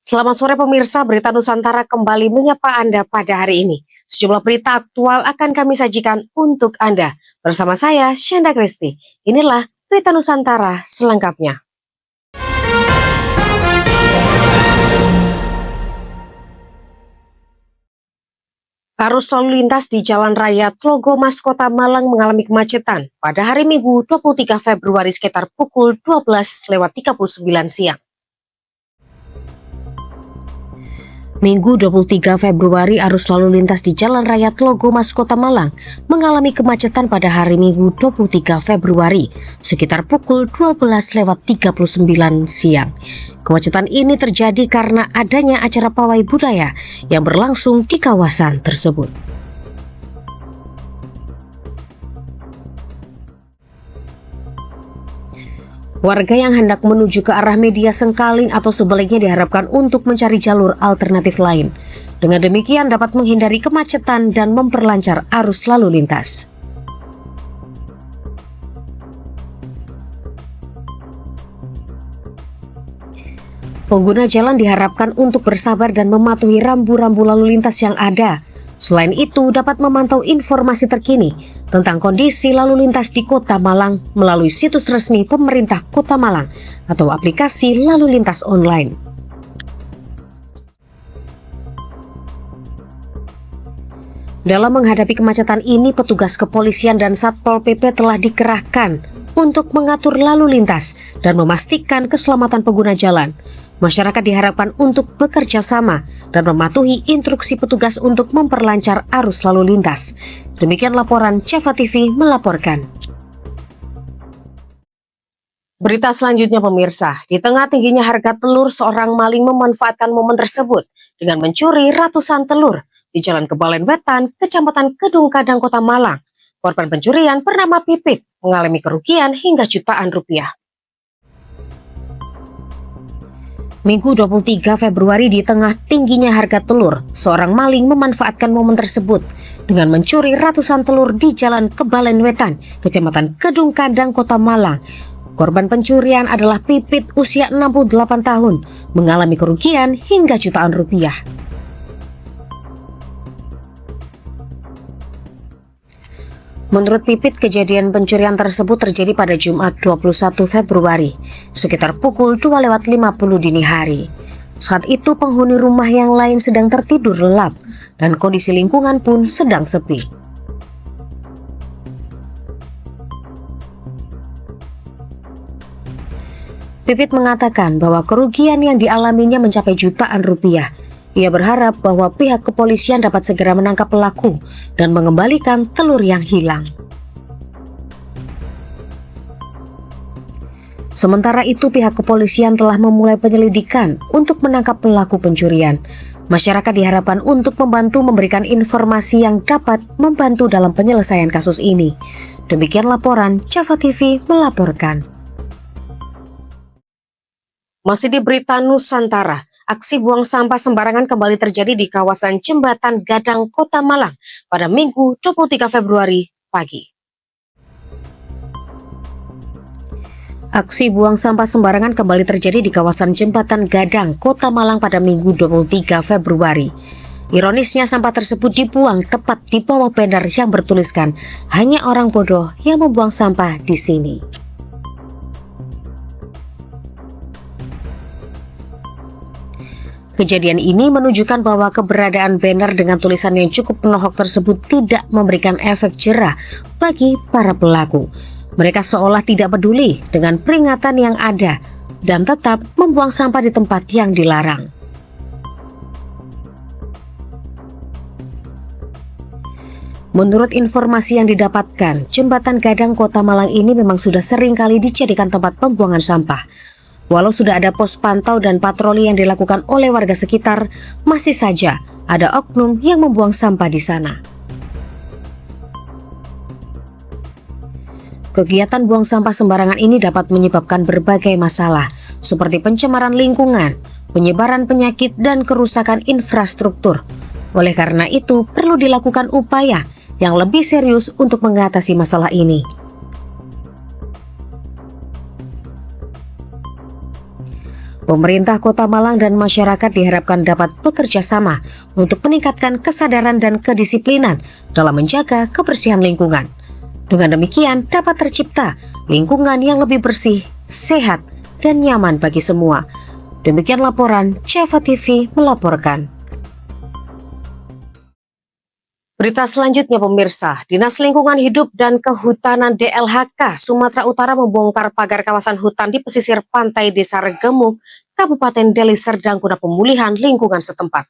Selamat sore pemirsa, Berita Nusantara kembali menyapa Anda pada hari ini. Sejumlah berita aktual akan kami sajikan untuk Anda. Bersama saya, Syanda Kristi. Inilah Berita Nusantara selengkapnya. Arus lalu lintas di Jalan Raya Tlogo Mas Kota Malang mengalami kemacetan pada hari Minggu 23 Februari sekitar pukul 12:39 siang. Minggu 23 Februari arus lalu lintas di Jalan Raya Tlogo Mas Kota Malang mengalami kemacetan pada hari Minggu 23 Februari sekitar pukul 12:39 siang. Kemacetan ini terjadi karena adanya acara pawai budaya yang berlangsung di kawasan tersebut. Warga yang hendak menuju ke arah Media Sengkaling atau sebaliknya diharapkan untuk mencari jalur alternatif lain. Dengan demikian dapat menghindari kemacetan dan memperlancar arus lalu lintas. Pengguna jalan diharapkan untuk bersabar dan mematuhi rambu-rambu lalu lintas yang ada. Selain itu, dapat memantau informasi terkini tentang kondisi lalu lintas di Kota Malang melalui situs resmi pemerintah Kota Malang atau aplikasi lalu lintas online. Dalam menghadapi kemacetan ini, petugas kepolisian dan Satpol PP telah dikerahkan untuk mengatur lalu lintas dan memastikan keselamatan pengguna jalan. Masyarakat diharapkan untuk bekerja sama dan mematuhi instruksi petugas untuk memperlancar arus lalu lintas. Demikian laporan Ceva TV melaporkan. Berita selanjutnya pemirsa, di tengah tingginya harga telur, seorang maling memanfaatkan momen tersebut dengan mencuri ratusan telur di Jalan Kebalen Wetan, Kecamatan Kedung Kadang, Kota Malang. Korban pencurian bernama Pipit mengalami kerugian hingga jutaan rupiah. Minggu 23 Februari di tengah tingginya harga telur, seorang maling memanfaatkan momen tersebut dengan mencuri ratusan telur di Jalan Kebalen Wetan, Kecamatan Kedung Kadang, Kota Malang. Korban pencurian adalah Pipit usia 68 tahun, mengalami kerugian hingga jutaan rupiah. Menurut Pipit, kejadian pencurian tersebut terjadi pada Jumat 21 Februari, sekitar pukul 2:50 dini hari. Saat itu penghuni rumah yang lain sedang tertidur lelap dan kondisi lingkungan pun sedang sepi. Pipit mengatakan bahwa kerugian yang dialaminya mencapai jutaan rupiah. Ia berharap bahwa pihak kepolisian dapat segera menangkap pelaku dan mengembalikan telur yang hilang. Sementara itu, pihak kepolisian telah memulai penyelidikan untuk menangkap pelaku pencurian. Masyarakat diharapkan untuk membantu memberikan informasi yang dapat membantu dalam penyelesaian kasus ini. Demikian laporan Ceva TV melaporkan. Masih di Berita Nusantara. Aksi buang sampah sembarangan kembali terjadi di kawasan Jembatan Gadang, Kota Malang pada Minggu 23 Februari pagi. Aksi buang sampah sembarangan kembali terjadi di kawasan Jembatan Gadang, Kota Malang pada Minggu 23 Februari. Ironisnya, sampah tersebut dibuang tepat di bawah banner yang bertuliskan, "Hanya orang bodoh yang membuang sampah di sini." Kejadian ini menunjukkan bahwa keberadaan banner dengan tulisan yang cukup menohok tersebut tidak memberikan efek jera bagi para pelaku. Mereka seolah tidak peduli dengan peringatan yang ada dan tetap membuang sampah di tempat yang dilarang. Menurut informasi yang didapatkan, Jembatan Gadang Kota Malang ini memang sudah sering kali dijadikan tempat pembuangan sampah. Walau sudah ada pos pantau dan patroli yang dilakukan oleh warga sekitar, masih saja ada oknum yang membuang sampah di sana. Kegiatan buang sampah sembarangan ini dapat menyebabkan berbagai masalah, seperti pencemaran lingkungan, penyebaran penyakit, dan kerusakan infrastruktur. Oleh karena itu, perlu dilakukan upaya yang lebih serius untuk mengatasi masalah ini. Pemerintah Kota Malang dan masyarakat diharapkan dapat bekerja sama untuk meningkatkan kesadaran dan kedisiplinan dalam menjaga kebersihan lingkungan. Dengan demikian dapat tercipta lingkungan yang lebih bersih, sehat, dan nyaman bagi semua. Demikian laporan Java TV melaporkan. Berita selanjutnya pemirsa, Dinas Lingkungan Hidup dan Kehutanan DLHK Sumatera Utara membongkar pagar kawasan hutan di pesisir pantai Desa Regemuk, Kabupaten Deli Serdang guna pemulihan lingkungan setempat.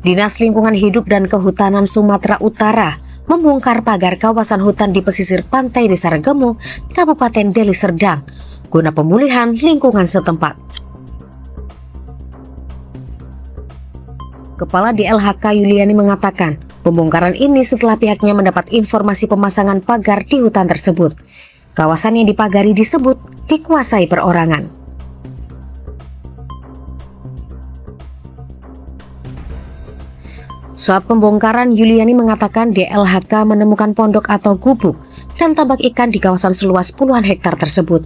Dinas Lingkungan Hidup dan Kehutanan Sumatera Utara membongkar pagar kawasan hutan di pesisir pantai Desa Regemuk, Kabupaten Deli Serdang guna pemulihan lingkungan setempat. Kepala DLHK Yuliani mengatakan, pembongkaran ini setelah pihaknya mendapat informasi pemasangan pagar di hutan tersebut. Kawasan yang dipagari disebut dikuasai perorangan. Saat pembongkaran, Yuliani mengatakan DLHK menemukan pondok atau gubuk dan tambak ikan di kawasan seluas puluhan hektar tersebut.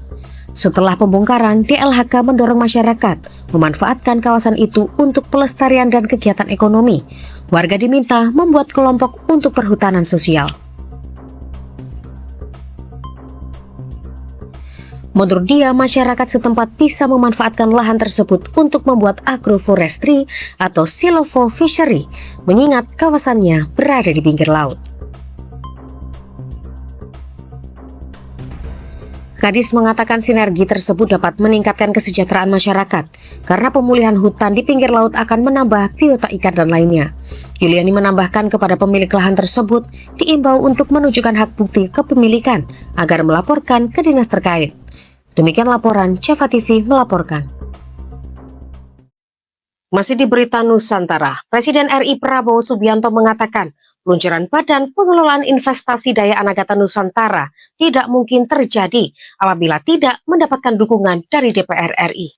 Setelah pembongkaran, DLHK mendorong masyarakat memanfaatkan kawasan itu untuk pelestarian dan kegiatan ekonomi. Warga diminta membuat kelompok untuk perhutanan sosial. Menurut dia, masyarakat setempat bisa memanfaatkan lahan tersebut untuk membuat agroforestry atau silvo fishery, mengingat kawasannya berada di pinggir laut. Kadis mengatakan sinergi tersebut dapat meningkatkan kesejahteraan masyarakat karena pemulihan hutan di pinggir laut akan menambah biota ikan dan lainnya. Yuliani menambahkan kepada pemilik lahan tersebut diimbau untuk menunjukkan hak bukti kepemilikan agar melaporkan ke dinas terkait. Demikian laporan Java TV melaporkan. Masih di berita Nusantara, Presiden RI Prabowo Subianto mengatakan peluncuran Badan Pengelolaan Investasi Daya Anagata Nusantara tidak mungkin terjadi apabila tidak mendapatkan dukungan dari DPR RI.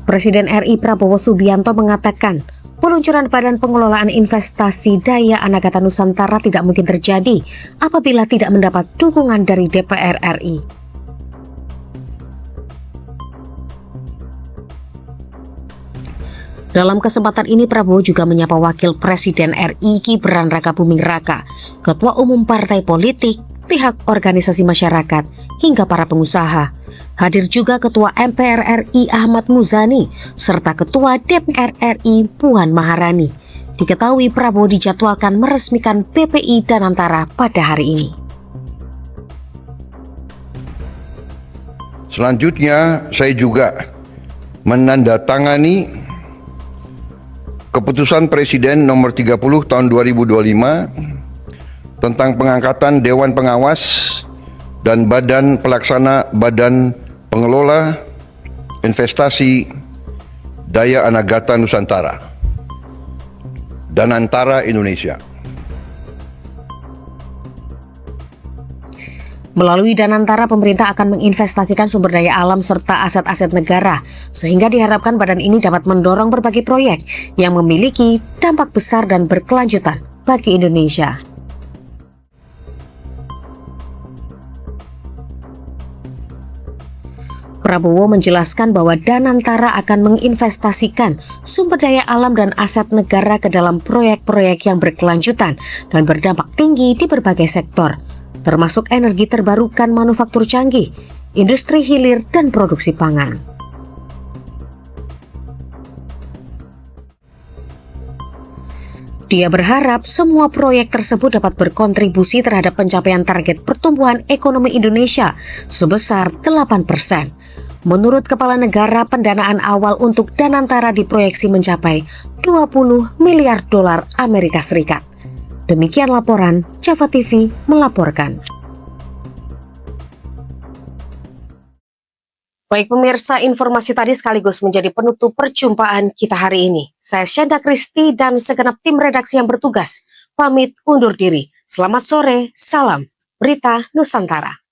Presiden RI Prabowo Subianto mengatakan peluncuran Badan Pengelolaan Investasi Daya Anagata Nusantara tidak mungkin terjadi apabila tidak mendapat dukungan dari DPR RI. Dalam kesempatan ini, Prabowo juga menyapa Wakil Presiden RI Gibran Rakabuming Raka, Ketua Umum Partai Politik, pihak organisasi masyarakat, hingga para pengusaha. Hadir juga Ketua MPR RI Ahmad Muzani, serta Ketua DPR RI Puan Maharani. Diketahui Prabowo dijadwalkan meresmikan BPI Danantara pada hari ini. Selanjutnya, saya juga menandatangani Keputusan Presiden nomor 30 tahun 2025 tentang pengangkatan Dewan Pengawas dan Badan Pelaksana Badan Pengelola Investasi Daya Anagata Nusantara, Danantara Indonesia. Melalui Danantara, pemerintah akan menginvestasikan sumber daya alam serta aset-aset negara, sehingga diharapkan badan ini dapat mendorong berbagai proyek yang memiliki dampak besar dan berkelanjutan bagi Indonesia. Prabowo menjelaskan bahwa Danantara akan menginvestasikan sumber daya alam dan aset negara ke dalam proyek-proyek yang berkelanjutan dan berdampak tinggi di berbagai sektor, termasuk energi terbarukan, manufaktur canggih, industri hilir, dan produksi pangan. Dia berharap semua proyek tersebut dapat berkontribusi terhadap pencapaian target pertumbuhan ekonomi Indonesia sebesar 8%. Menurut Kepala Negara, pendanaan awal untuk Danantara diproyeksi mencapai 20 miliar dolar Amerika Serikat. Demikian laporan Java TV melaporkan. Baik pemirsa, informasi tadi sekaligus menjadi penutup perjumpaan kita hari ini. Saya Syanda Kristi dan segenap tim redaksi yang bertugas pamit undur diri. Selamat sore, salam Berita Nusantara.